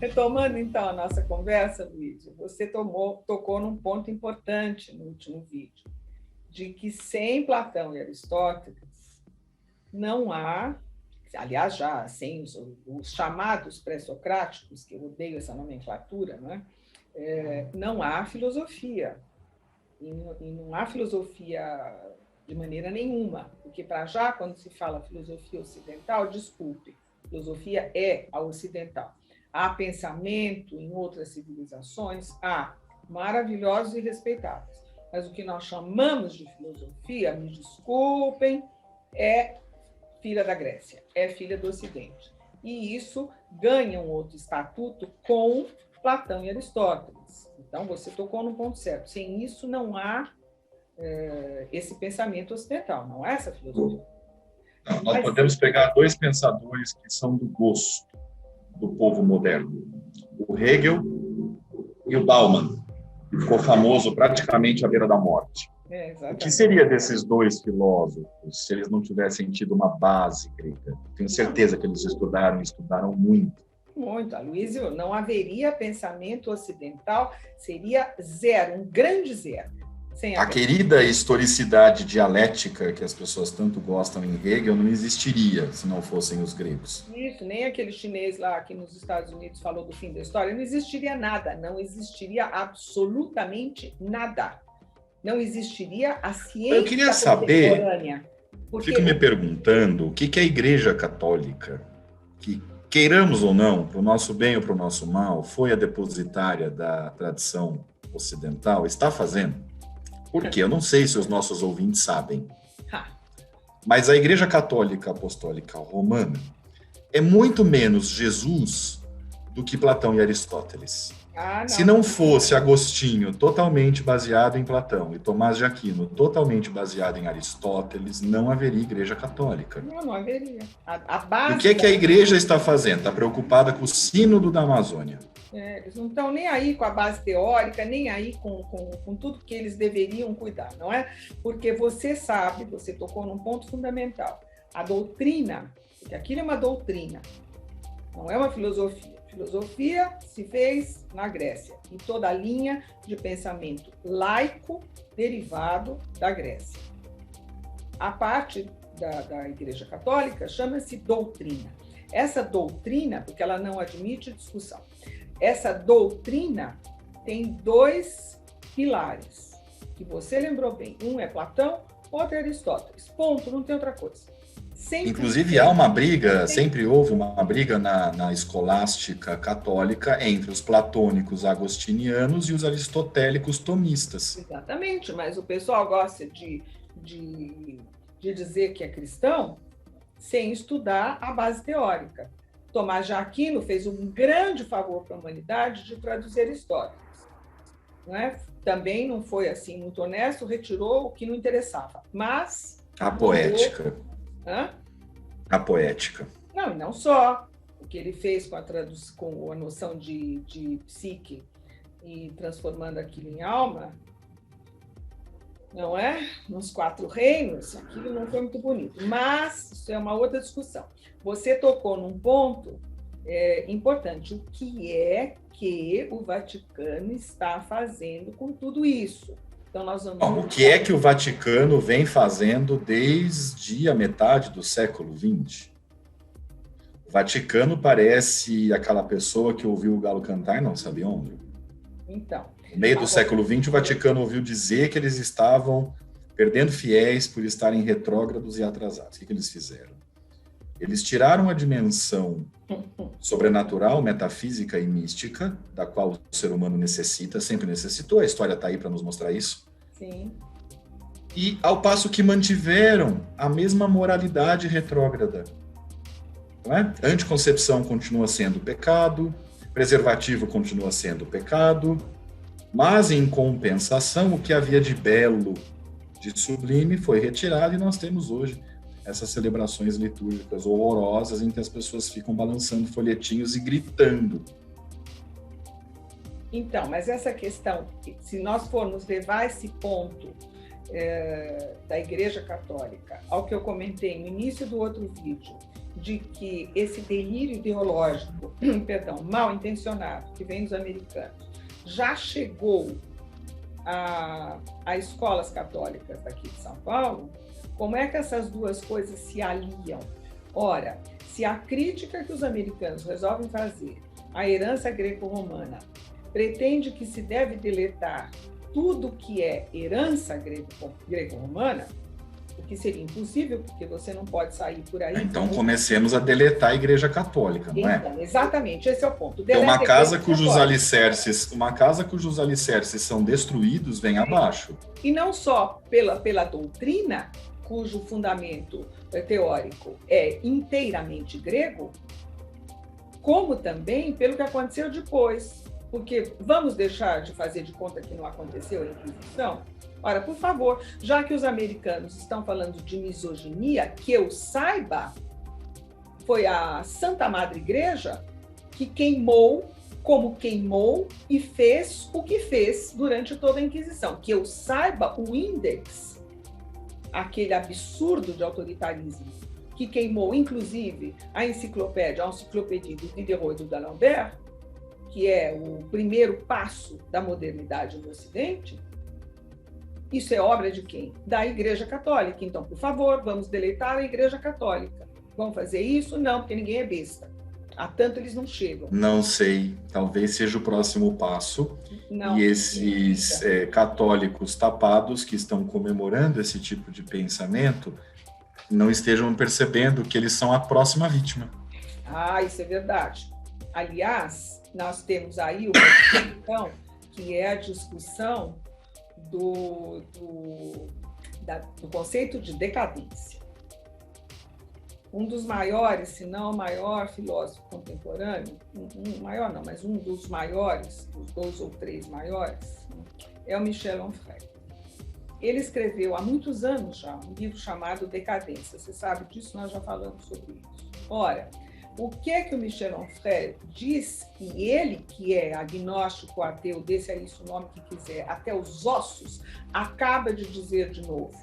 Retomando, então, a nossa conversa, Luiz, você tocou num ponto importante no último vídeo, de que sem Platão e Aristóteles não há, aliás, já sem os chamados pré-socráticos, que eu odeio essa nomenclatura, não há filosofia. E não há filosofia de maneira nenhuma, porque para já, quando se fala filosofia ocidental, desculpe, filosofia é a ocidental. Há pensamento em outras civilizações, há maravilhosos e respeitáveis, mas o que nós chamamos de filosofia, me desculpem, é filha da Grécia, é filha do Ocidente. E isso ganha um outro estatuto com Platão e Aristóteles. Então, você tocou no ponto certo. Sem isso, não há esse pensamento ocidental, não há essa filosofia. Nós podemos pegar dois pensadores que são do gosto do povo moderno. O Hegel e o Bauman, que ficou famoso praticamente à beira da morte. O que seria desses dois filósofos se eles não tivessem tido uma base grega? Tenho certeza que eles estudaram muito. Muito, Aloysio, não haveria pensamento ocidental, seria zero, um grande zero. A querida historicidade dialética que as pessoas tanto gostam em Hegel não existiria se não fossem os gregos. Isso, nem aquele chinês lá que nos Estados Unidos falou do fim da história, não existiria nada, não existiria absolutamente nada. Não existiria a ciência. Eu queria saber, fico me perguntando, o que a Igreja Católica, que queiramos ou não, para o nosso bem ou para o nosso mal, foi a depositária da tradição ocidental, está fazendo? Porque eu não sei se os nossos ouvintes sabem, mas a Igreja Católica Apostólica Romana é muito menos Jesus do que Platão e Aristóteles. Se não fosse Agostinho totalmente baseado em Platão e Tomás de Aquino totalmente baseado em Aristóteles, não haveria Igreja Católica. Não haveria. A base o que a Igreja está fazendo? Está preocupada com o sínodo da Amazônia. Eles não estão nem aí com a base teórica, nem aí com tudo que eles deveriam cuidar, não é? Porque você sabe, você tocou num ponto fundamental. A doutrina, porque aquilo é uma doutrina, não é uma filosofia. Filosofia se fez na Grécia, e toda a linha de pensamento laico derivado da Grécia. A parte da Igreja Católica chama-se doutrina. Essa doutrina, porque ela não admite discussão, essa doutrina tem dois pilares, que você lembrou bem. Um é Platão, outro é Aristóteles. Ponto, não tem outra coisa. Inclusive, há uma briga, sempre houve uma briga na escolástica católica entre os platônicos agostinianos e os aristotélicos tomistas. Exatamente, mas o pessoal gosta de dizer que é cristão sem estudar a base teórica. Tomás de Aquino fez um grande favor para a humanidade de traduzir Aristóteles. Não é? Também não foi assim muito honesto, retirou o que não interessava. Mas a poética. A poética. Não, e não só. O que ele fez com a noção de psique e transformando aquilo em alma, não é? Nos 4 reinos, aquilo não foi muito bonito. Mas isso é uma outra discussão. Você tocou num ponto importante. O que é que o Vaticano está fazendo com tudo isso? Então, nós vamos... O que é que o Vaticano vem fazendo desde a metade do século XX? O Vaticano parece aquela pessoa que ouviu o galo cantar e não sabe onde. Então... No meio do século XX, o Vaticano ouviu dizer que eles estavam perdendo fiéis por estarem retrógrados e atrasados. O que eles fizeram? Eles tiraram a dimensão sobrenatural, metafísica e mística, da qual o ser humano necessita, sempre necessitou, a história está aí para nos mostrar isso. Sim. E ao passo que mantiveram a mesma moralidade retrógrada. Não é? Anticoncepção continua sendo pecado, preservativo continua sendo pecado, mas em compensação o que havia de belo, de sublime foi retirado e nós temos hoje essas celebrações litúrgicas horrorosas em que as pessoas ficam balançando folhetinhos e gritando. Então, mas essa questão, se nós formos levar esse ponto da Igreja Católica ao que eu comentei no início do outro vídeo, de que esse delírio ideológico, perdão, mal intencionado, que vem dos americanos, já chegou a escolas católicas daqui de São Paulo, como é que essas duas coisas se aliam? Ora, se a crítica que os americanos resolvem fazer à herança greco-romana pretende que se deve deletar tudo que é herança greco-romana, o que seria impossível, porque você não pode sair por aí... Então comecemos a deletar a Igreja Católica, não é? Então, exatamente, esse é o ponto. Então, uma casa cujos alicerces são destruídos vem abaixo. E não só pela doutrina, cujo fundamento teórico é inteiramente grego, como também pelo que aconteceu depois. Porque vamos deixar de fazer de conta que não aconteceu a Inquisição? Ora, por favor, já que os americanos estão falando de misoginia, que eu saiba, foi a Santa Madre Igreja que queimou como queimou e fez o que fez durante toda a Inquisição. Que eu saiba, o Index, aquele absurdo de autoritarismo, que queimou, inclusive, a enciclopédia do Diderot e do D'Alembert, que é o primeiro passo da modernidade no Ocidente, isso é obra de quem? Da Igreja Católica. Então, por favor, vamos deletar a Igreja Católica. Vamos fazer isso? Não, porque ninguém é besta. Há tanto eles não chegam. Não sei, talvez seja o próximo passo. Não, e esses católicos tapados que estão comemorando esse tipo de pensamento não estejam percebendo que eles são a próxima vítima. Ah, isso é verdade. Aliás, nós temos aí uma discussão que é a discussão do conceito de decadência. Um dos maiores, se não o maior filósofo contemporâneo, maior não, mas um dos maiores, os 2 ou 3 maiores, é o Michel Onfray. Ele escreveu há muitos anos já um livro chamado Decadência. Você sabe disso, nós já falamos sobre isso. Ora, o que é que o Michel Onfray diz, e ele, que é agnóstico, ateu, desse aí o nome que quiser, até os ossos, acaba de dizer de novo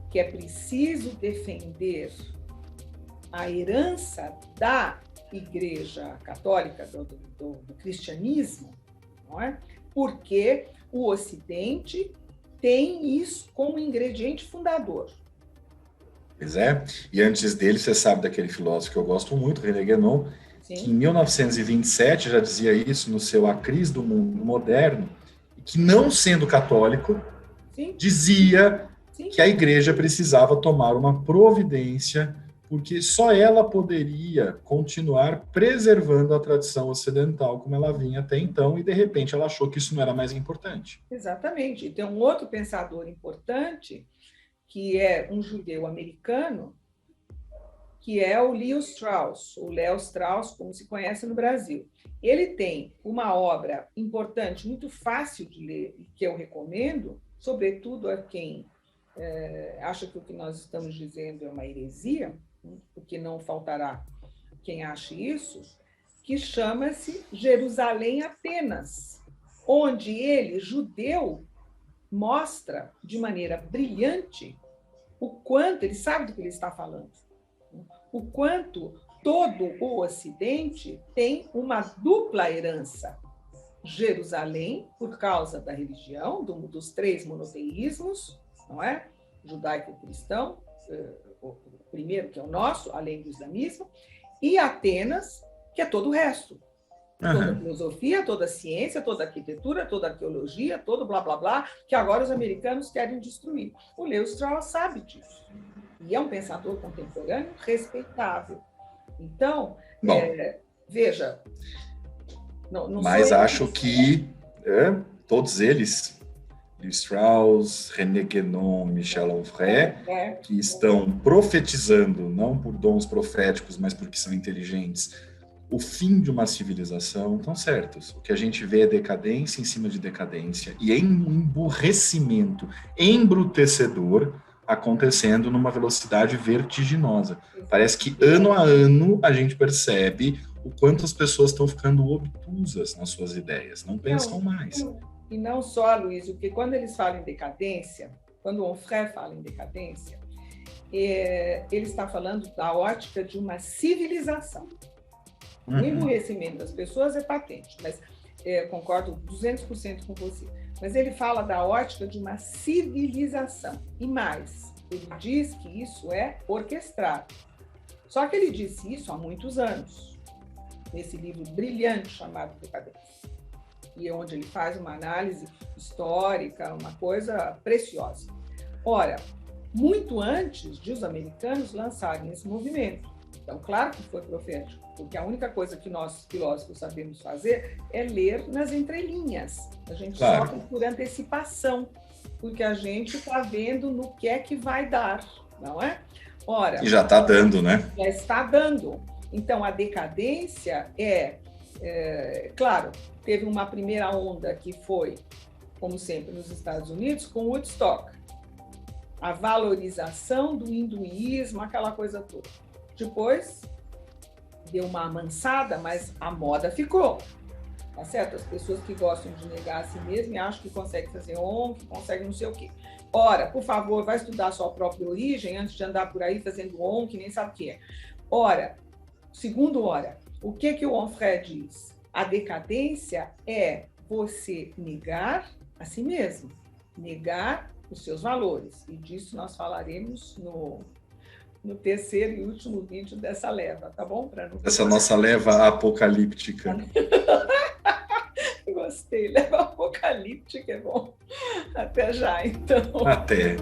que é preciso defender a herança da Igreja Católica, do cristianismo, não é? Porque o Ocidente tem isso como ingrediente fundador. Pois é, e antes dele, você sabe daquele filósofo que eu gosto muito, René Guénon, que em 1927 já dizia isso no seu A Crise do Mundo Moderno, e que não sendo católico, dizia que a igreja precisava tomar uma providência, porque só ela poderia continuar preservando a tradição ocidental como ela vinha até então, e de repente ela achou que isso não era mais importante. Exatamente, e tem um outro pensador importante, que é um judeu americano, que é o Leo Strauss, ou Léo Strauss, como se conhece no Brasil. Ele tem uma obra importante, muito fácil de ler, e que eu recomendo, sobretudo a quem acha que o que nós estamos dizendo é uma heresia, porque não faltará quem ache isso, que chama-se Jerusalém Atenas, onde ele, judeu, mostra de maneira brilhante o quanto, ele sabe do que ele está falando, o quanto todo o Ocidente tem uma dupla herança. Jerusalém, por causa da religião, dos 3 monoteísmos, não é? Judaico-cristão, o primeiro, que é o nosso, além do islamismo, e Atenas, que é todo o resto. Toda a filosofia, toda a ciência, toda a arquitetura, toda a arqueologia, todo blá, blá, blá, que agora os americanos querem destruir. O Leo Strauss sabe disso. E é um pensador contemporâneo respeitável. Então, veja... Não mas acho que todos eles, Leo Strauss, René Guénon, Michel Onfray, que estão profetizando, não por dons proféticos, mas porque são inteligentes, o fim de uma civilização, estão certos. O que a gente vê é decadência em cima de decadência e emburrecimento embrutecedor acontecendo numa velocidade vertiginosa. Parece que ano a ano a gente percebe o quanto as pessoas estão ficando obtusas nas suas ideias, não pensam mais. E não só, Luiz, porque quando eles falam em decadência, quando o Onfray fala em decadência, ele está falando da ótica de uma civilização. O emburrecimento das pessoas é patente, mas concordo 200% com você. Mas ele fala da ótica de uma civilização. E mais, ele diz que isso é orquestrado. Só que ele disse isso há muitos anos, nesse livro brilhante chamado Decadência, e onde ele faz uma análise histórica, uma coisa preciosa. Ora, muito antes de os americanos lançarem esse movimento. Então, claro que foi profético, porque a única coisa que nós, filósofos, sabemos fazer é ler nas entrelinhas. A gente sofre por antecipação, porque a gente está vendo no que é que vai dar, não é? Ora, e já está dando, né? Já está dando. Então, a decadência claro, teve uma primeira onda que foi, como sempre, nos Estados Unidos, com Woodstock. A valorização do hinduísmo, aquela coisa toda. Depois, deu uma amansada, mas a moda ficou. Tá certo? As pessoas que gostam de negar a si mesmas e acham que conseguem fazer que conseguem não sei o quê. Ora, por favor, vai estudar a sua própria origem antes de andar por aí fazendo que nem sabe o que é. Ora, o que o Onfray diz? A decadência é você negar a si mesmo, negar os seus valores. E disso nós falaremos no terceiro e último vídeo dessa leva, tá bom? Essa nossa leva apocalíptica. Gostei, leva apocalíptica, é bom. Até já, então. Até.